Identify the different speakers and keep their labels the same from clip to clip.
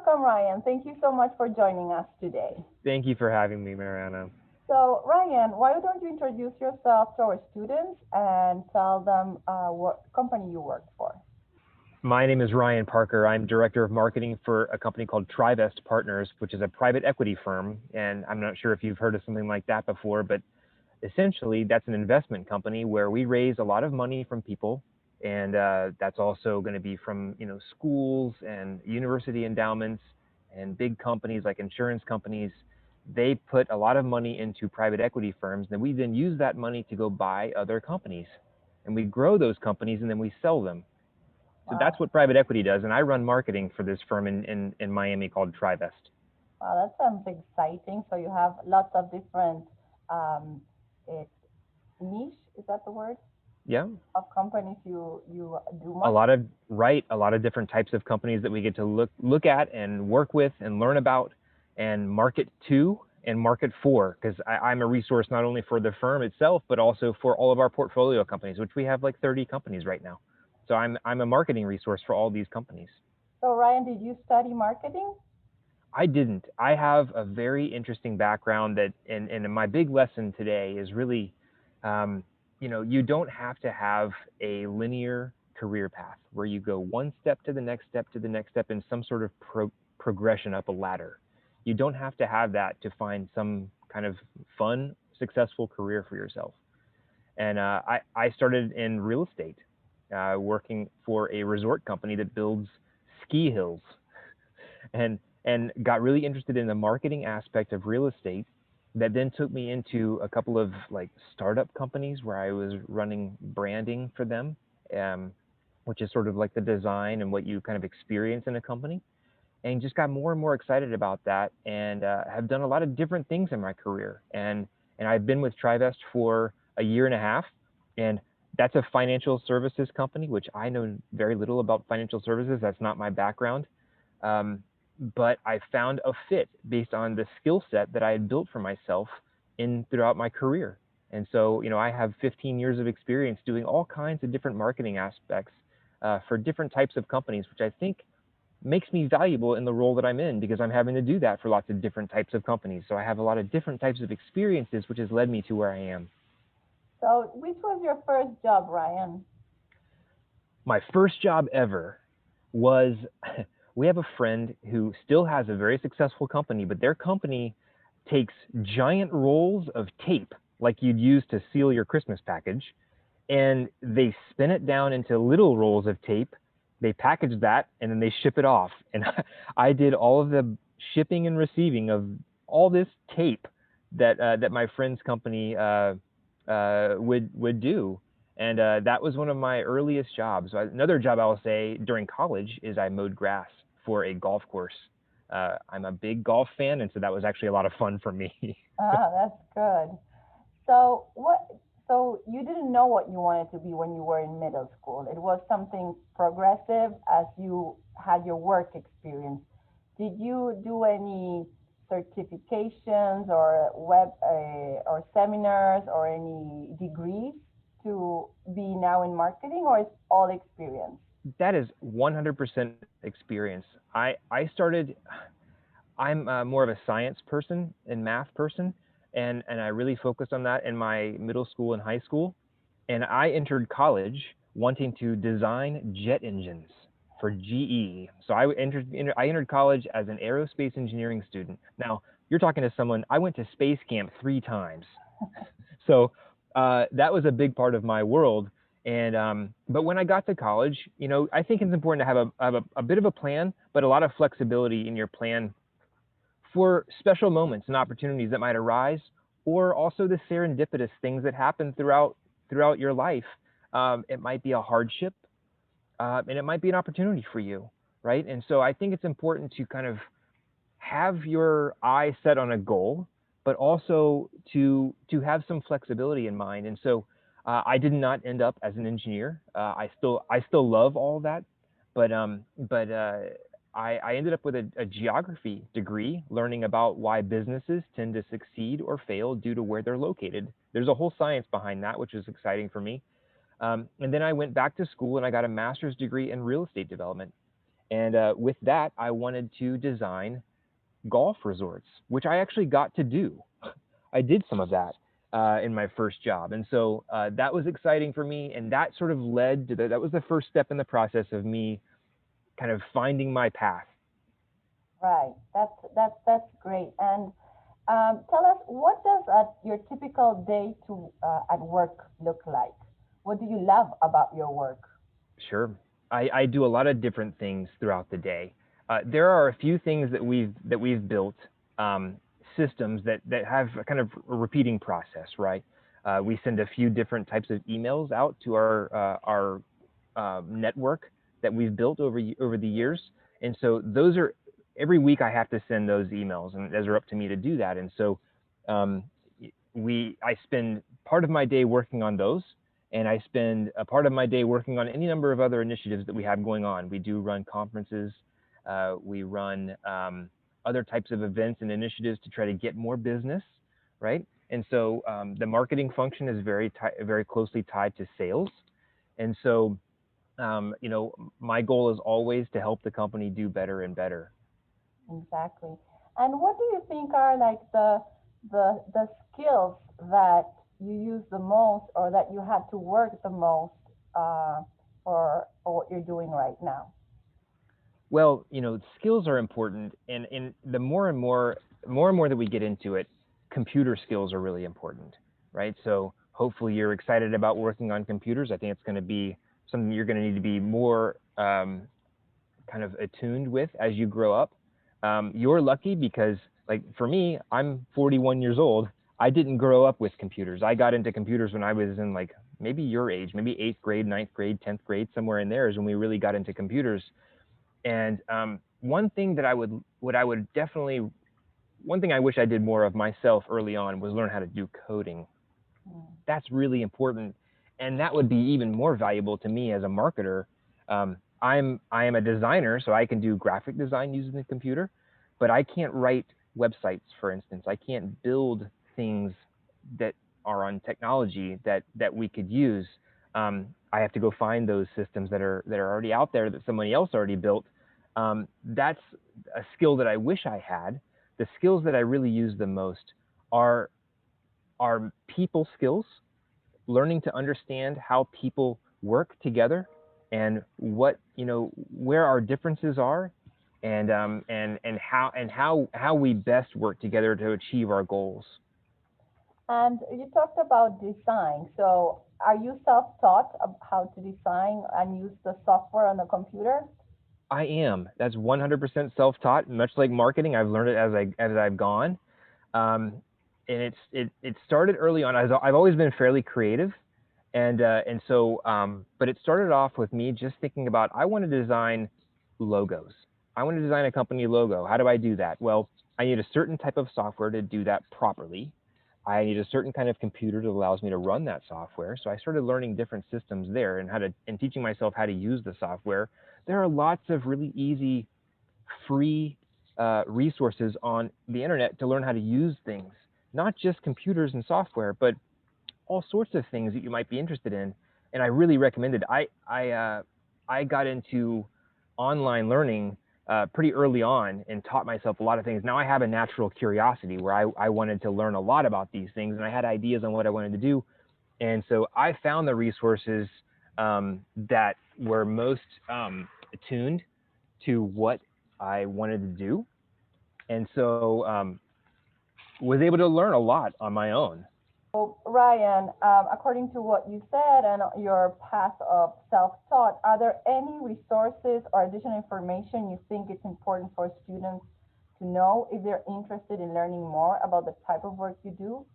Speaker 1: welcome, Ryan. Thank you so much for joining us today.
Speaker 2: Thank you for having me, Mariana.
Speaker 1: So, Ryan, why don't you introduce yourself to our students and tell them what company you work for?
Speaker 2: My name is Ryan Parker. I'm director of marketing for a company called Trivest Partners, which is a private equity firm. And I'm not sure if you've heard of something like that before, but essentially that's an investment company where we raise a lot of money from people. And that's also going to be from, schools and university endowments and big companies like insurance companies. They put a lot of money into private equity firms, and we then use that money to go buy other companies. And we grow those companies and then we sell them. So that's
Speaker 1: Wow,
Speaker 2: what private equity does. And I run marketing for this firm in Miami called Trivest.
Speaker 1: wow, that sounds exciting. So you have lots of different um, it, niche. Is that the word?
Speaker 2: Yeah.
Speaker 1: Of companies you do
Speaker 2: A
Speaker 1: market.
Speaker 2: lot of right, a lot of different types of companies that we get to look at and work with and learn about and market to and market for, because I'm a resource not only for the firm itself but also for all of our portfolio companies, which we have like 30 companies right now. So I'm a marketing resource for all these companies.
Speaker 1: So, Ryan, did you study marketing?
Speaker 2: I didn't. I have a very interesting background that, and my big lesson today is really, um, you don't have to have a linear career path where you go one step to the next step to the next step in some sort of progression up a ladder. You don't have to have that to find some kind of fun, successful career for yourself. And I started in real estate, working for a resort company that builds ski hills and got really interested in the marketing aspect of real estate. That then took me into a couple of like startup companies where I was running branding for them, um, which is sort of like the design and what you kind of experience in a company, and just got more and more excited about that, and have done a lot of different things in my career. And I've been with Trivest for a year and a half, and that's a financial services company, which I know very little about financial services. That's not my background. Um, but I found a fit based on the skill set that I had built for myself in throughout my career. And so, I have 15 years of experience doing all kinds of different marketing aspects for different types of companies, which I think makes me valuable in the role that I'm in because I'm having to do that for lots of different types of companies. So I have a lot of different types of experiences, which has led me to where I am.
Speaker 1: So, which was your first job, Ryan?
Speaker 2: My first job ever was we have a friend who still has a very successful company, but their company takes giant rolls of tape like you'd use to seal your Christmas package, and they spin it down into little rolls of tape. They package that and then they ship it off. And I did all of the shipping and receiving of all this tape that my friend's company would do. And that was one of my earliest jobs. Another job I will say during college is I mowed grass for a golf course. I'm a big golf fan, and so that was actually a lot of fun for me.
Speaker 1: Ah, that's good. So what? So you didn't know what you wanted to be when you were in middle school. It was something progressive as you had your work experience. Did you do any certifications or or seminars or any degrees to be now in marketing, or is all experience?
Speaker 2: That is 100% experience. I started. I'm more of a science person and math person, and I really focused on that in my middle school and high school. And I entered college wanting to design jet engines for GE. So I entered college as an aerospace engineering student. Now you're talking to someone. I went to space camp 3 times, so that was a big part of my world. And but when I got to college, I think it's important to have a bit of a plan, but a lot of flexibility in your plan for special moments and opportunities that might arise, or also the serendipitous things that happen throughout your life. It might be a hardship, and it might be an opportunity for you, right? And so I think it's important to kind of have your eye set on a goal, but also to have some flexibility in mind. And so I did not end up as an engineer. I still love all of that, but I ended up with a geography degree, learning about why businesses tend to succeed or fail due to where they're located. There's a whole science behind that, which is exciting for me. And then I went back to school and I got a master's degree in real estate development. And with that, I wanted to design golf resorts, which I actually got to do. I did some of that in my first job, and so that was exciting for me. And that sort of led to that was the first step in the process of me kind of finding my path.
Speaker 1: Right. That's great. And tell us, what does your typical day to at work look like? What do you love about your work?
Speaker 2: Sure. I do a lot of different things throughout the day. There are a few things that we've built, um, systems that have a kind of a repeating process, right? We send a few different types of emails out to our network that we've built over the years, and so those are every week I have to send those emails, and those are up to me to do that. And so um, we I spend part of my day working on those, and I spend a part of my day working on any number of other initiatives that we have going on. We do run conferences, we run other types of events and initiatives to try to get more business, right? And so the marketing function is very closely tied to sales, and so my goal is always to help the company do better and better.
Speaker 1: Exactly. And what do you think are like the skills that you use the most, or that you had to work the most uh, for what you're doing right now?
Speaker 2: Well, skills are important, and the more and more that we get into it, computer skills are really important, right? So hopefully you're excited about working on computers. I think it's going to be something you're going to need to be more kind of attuned with as you grow up. You're lucky because, like for me, I'm 41 years old. I didn't grow up with computers. I got into computers when I was in like maybe your age, maybe eighth grade, ninth grade, 10th grade, somewhere in there is when we really got into computers. And one thing that I would definitely, one thing I wish I did more of myself early on was learn how to do coding.
Speaker 1: Mm.
Speaker 2: That's really important, and that would be even more valuable to me as a marketer. I am a designer, so I can do graphic design using the computer, but I can't write websites, for instance. I can't build things that are on technology that we could use. I have to go find those systems that are already out there that somebody else already built. That's a skill that I wish I had. The skills that I really use the most are are people skills, learning to understand how people work together, and what where our differences are, and how we best work together to achieve our goals.
Speaker 1: And you talked about design. So are you self-taught of how to design and use the software on the computer?
Speaker 2: I am. That's 100% self-taught. Much like marketing, I've learned it as I've gone. Um, and it started early on. I've always been fairly creative, and so but it started off with me just thinking about, I want to design logos. I want to design a company logo. How do I do that? Well, I need a certain type of software to do that properly. I need a certain kind of computer that allows me to run that software. So I started learning different systems there, and teaching myself how to use the software. There are lots of really easy free resources on the internet to learn how to use things, not just computers and software, but all sorts of things that you might be interested in. And I really recommend it. I got into online learning pretty early on and taught myself a lot of things. Now I have a natural curiosity where I wanted to learn a lot about these things, and I had ideas on what I wanted to do. And so I found the resources that were most attuned to what I wanted to do, and so was able to learn a lot on my own.
Speaker 1: So, Ryan, according to what you said and your path of self-taught, are there any resources or additional information you think it's important for students to know if they're interested in learning more about the type of work you do?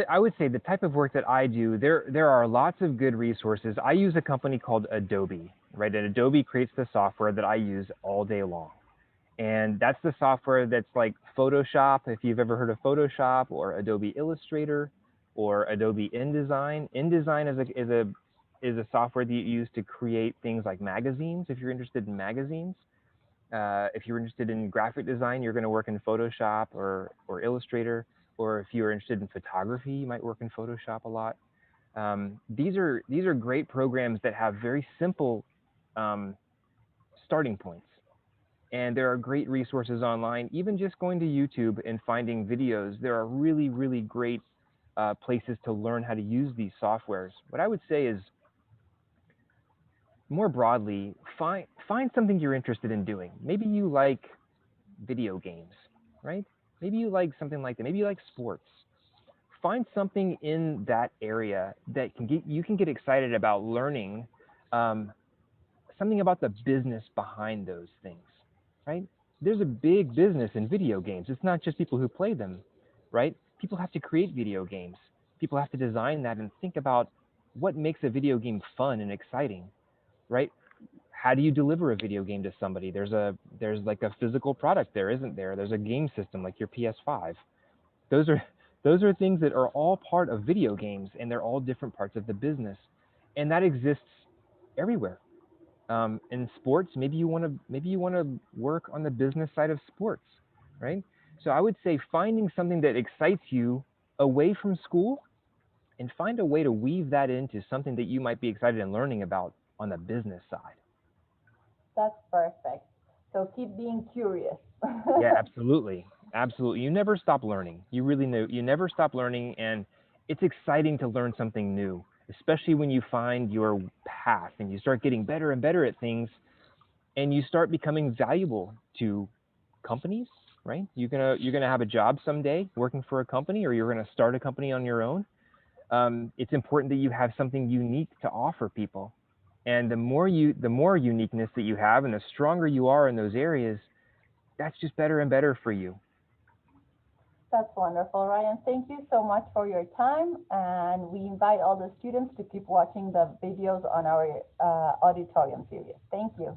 Speaker 2: I would say the type of work that I do, there are lots of good resources. I use a company called Adobe, right? And Adobe creates the software that I use all day long. And that's the software that's like Photoshop, if you've ever heard of Photoshop, or Adobe Illustrator, or Adobe InDesign. InDesign is a software that you use to create things like magazines, if you're interested in magazines. If you're interested in graphic design, you're going to work in Photoshop or Illustrator. Or if you're interested in photography, you might work in Photoshop a lot. These are great programs that have very simple um, starting points. And there are great resources online. Even just going to YouTube and finding videos, there are really, really great places to learn how to use these softwares. What I would say is, more broadly, find something you're interested in doing. Maybe you like video games, right? Maybe you like something like that. Maybe you like sports. Find something in that area that you can get excited about learning, um, something about the business behind those things, right? There's a big business in video games. It's not just people who play them, right? People have to create video games. People have to design that and think about what makes a video game fun and exciting, right? How do you deliver a video game to somebody? There's like a physical product there, isn't there? There's a game system like your PS5. Those are those are things that are all part of video games, and they're all different parts of the business, and that exists everywhere. In sports, maybe you want to work on the business side of sports, right? So I would say finding something that excites you away from school, and find a way to weave that into something that you might be excited in learning about on the business side.
Speaker 1: That's perfect. So keep being curious.
Speaker 2: Yeah, absolutely. Absolutely. You never stop learning. You really know you never stop learning, and it's exciting to learn something new, especially when you find your path and you start getting better and better at things, and you start becoming valuable to companies, right? You're gonna have a job someday working for a company, or you're gonna start a company on your own. It's important that you have something unique to offer people, and the more uniqueness that you have, and the stronger you are in those areas, that's just better and better for you.
Speaker 1: That's wonderful, Ryan. Thank you so much for your time. And we invite all the students to keep watching the videos on our auditorium series. Thank you.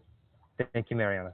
Speaker 2: Thank you, Mariana.